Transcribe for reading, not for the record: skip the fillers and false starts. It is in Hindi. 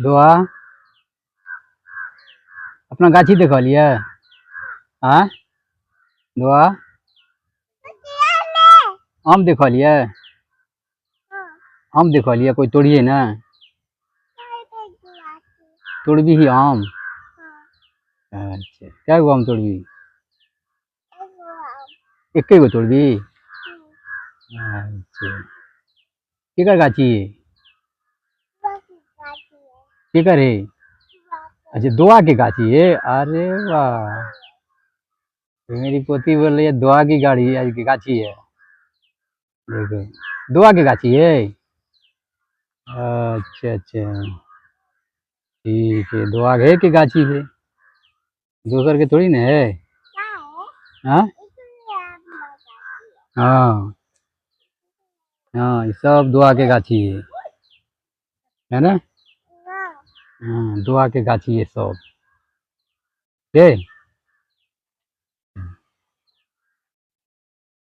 दुआ अपना गाछी देखलिए। हाँ दुआ आम देखलिए। आम देखलिए कोई तोड़िए ना। तोड़बी ही आम। अच्छा क्या गो आम तोड़बी। एक गो तोड़बी। अच्छा केकर गाछी है। केकर है। अच्छा दुआ की गाछी है। अरे वाह मेरी पोती बोल रही है दुआ की गाड़ी आज की गाछी है। देखो दुआ की गाछी है। अच्छा अच्छा ठीक है दुआ है की गाछी है। दोसर के थोड़ी ना है। हाँ हाँ हाँ ये सब दुआ के गाछी है ना। हाँ दुआ के गाछी है सब। है